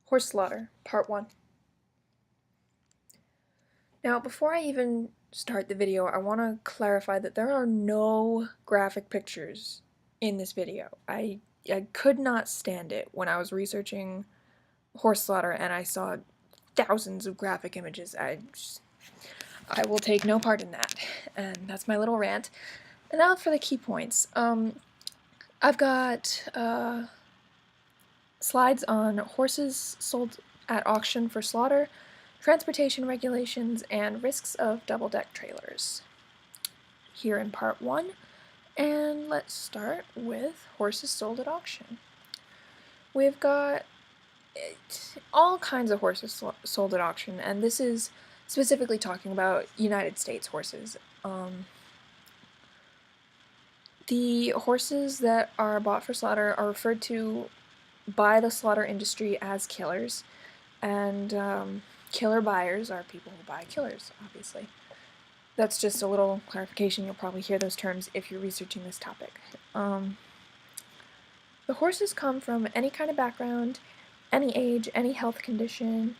Horse slaughter, part 1. Now, before I even start the video, I want to clarify that there are no graphic pictures in this video. I could not stand it when I was researching horse slaughter and I saw thousands of graphic images. I will take no part in that. And that's my little rant. And now for the key points. I've got slides on horses sold at auction for slaughter, transportation regulations, and risks of double-deck trailers here in part 1. And let's start with horses sold at auction. We've got all kinds of horses sold at auction, and this is specifically talking about United States horses. The horses that are bought for slaughter are referred to by the slaughter industry as killers, and killer buyers are people who buy killers, obviously. That's just a little clarification. You'll probably hear those terms if you're researching this topic. The horses come from any kind of background, any age, any health condition.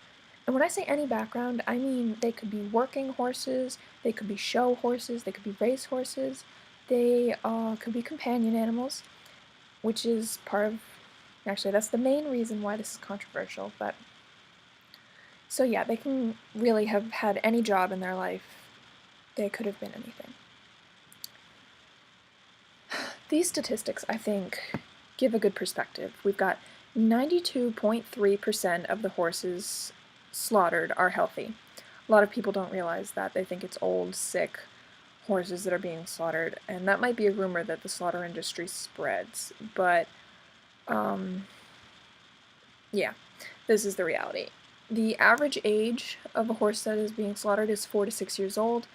And when I say any background, I mean they could be working horses, they could be show horses, they could be race horses, they could be companion animals, which is part of, actually that's the main reason why this is controversial, but so yeah, they can really have had any job in their life. They could have been anything. These statistics, I think, give a good perspective. We've got 92.3% of the horses slaughtered are healthy. A lot of people don't realize that. They think it's old, sick horses that are being slaughtered, and that might be a rumor that the slaughter industry spreads, but yeah, this is the reality. The average age of a horse that is being slaughtered is 4 to 6 years old,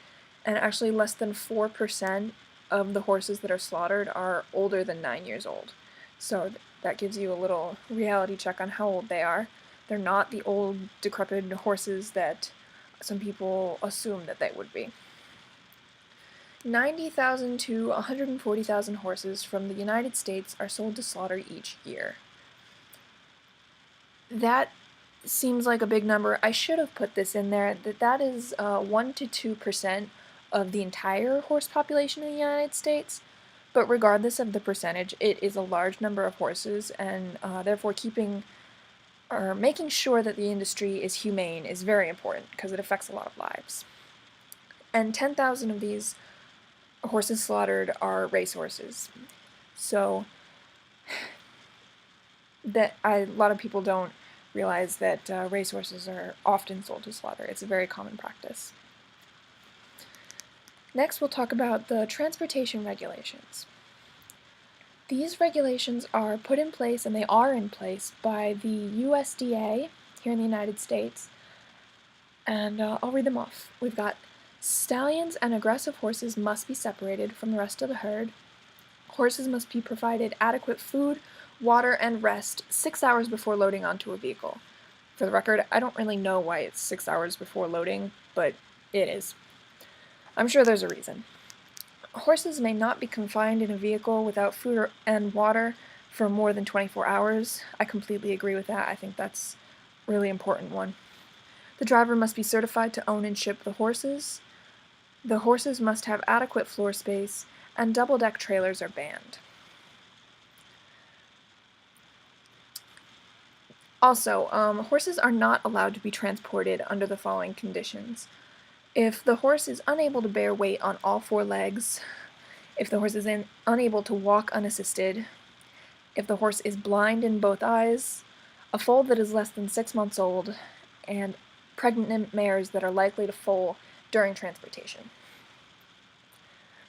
and actually less than 4% of the horses that are slaughtered are older than 9 years old. So that gives you a little reality check on how old they are. They're not the old, decrepit horses that some people assume that they would be. 90,000 to 140,000 horses from the United States are sold to slaughter each year. That seems like a big number. I should have put this in there, that is 1 to 2% of the entire horse population in the United States, but regardless of the percentage, it is a large number of horses, and therefore making sure that the industry is humane is very important, because it affects a lot of lives. And 10,000 of these horses slaughtered are racehorses. So a lot of people don't realize that racehorses are often sold to slaughter. It's a very common practice. Next, we'll talk about the transportation regulations. These regulations are put in place, and they are in place, by the USDA here in the United States, and I'll read them off. We've got stallions and aggressive horses must be separated from the rest of the herd. Horses must be provided adequate food, water, and rest 6 hours before loading onto a vehicle. For the record, I don't really know why it's 6 hours before loading, but it is. I'm sure there's a reason. Horses may not be confined in a vehicle without food and water for more than 24 hours. I completely agree with that. I think that's a really important one. The driver must be certified to own and ship the horses. The horses must have adequate floor space, and double-deck trailers are banned. Also, horses are not allowed to be transported under the following conditions. If the horse is unable to bear weight on all 4 legs, if the horse is unable to walk unassisted, if the horse is blind in both eyes, a foal that is less than 6 months old, and pregnant mares that are likely to foal during transportation.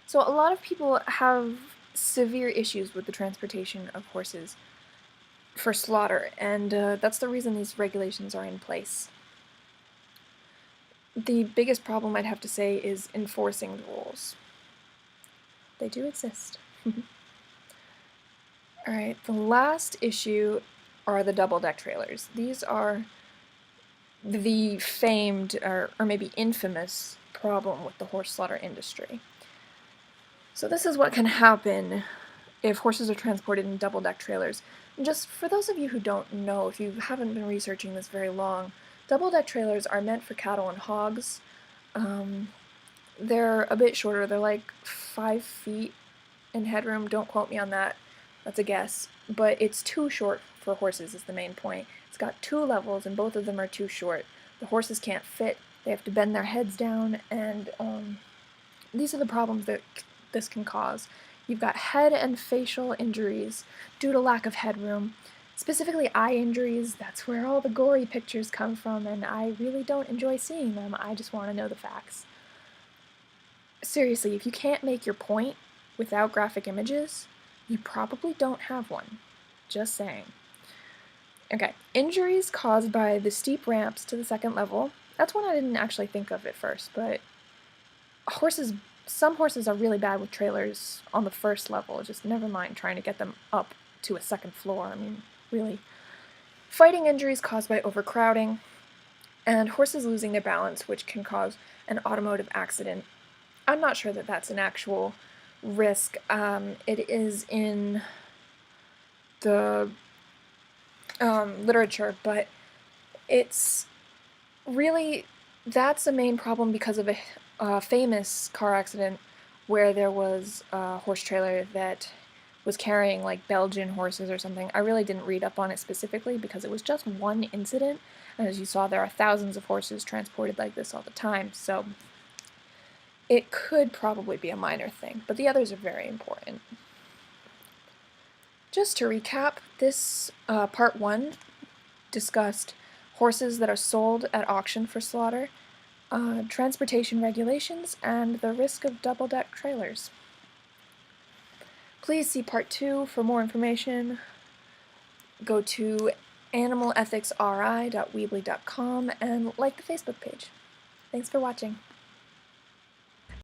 So a lot of people have severe issues with the transportation of horses for slaughter, and that's the reason these regulations are in place. The biggest problem, I'd have to say, is enforcing the rules. They do exist. Alright, the last issue are the double-deck trailers. These are the famed, or maybe infamous, problem with the horse slaughter industry. So this is what can happen if horses are transported in double-deck trailers. Just for those of you who don't know, if you haven't been researching this very long, double-deck trailers are meant for cattle and hogs. They're a bit shorter. They're like 5 feet in headroom. Don't quote me on that. That's a guess. But it's too short for horses is the main point. It's got 2 levels, and both of them are too short. The horses can't fit. They have to bend their heads down, and these are the problems that this can cause. You've got head and facial injuries due to lack of headroom. Specifically eye injuries, that's where all the gory pictures come from, and I really don't enjoy seeing them. I just want to know the facts. Seriously, if you can't make your point without graphic images, you probably don't have one. Just saying. Okay, injuries caused by the steep ramps to the second level. That's one I didn't actually think of at first, but some horses are really bad with trailers on the first level, just never mind trying to get them up to a second floor. I mean, really. Fighting injuries caused by overcrowding, and horses losing their balance, which can cause an automotive accident. I'm not sure that that's an actual risk. It is in the literature, but it's really, that's a main problem because of a famous car accident where there was a horse trailer that was carrying like Belgian horses or something. I really didn't read up on it specifically because it was just one incident, and as you saw, there are thousands of horses transported like this all the time, so it could probably be a minor thing, but the others are very important. Just to recap, this part 1 discussed horses that are sold at auction for slaughter, transportation regulations, and the risk of double-deck trailers. Please see part 2 for more information. Go to animalethicsri.weebly.com and like the Facebook page. Thanks for watching.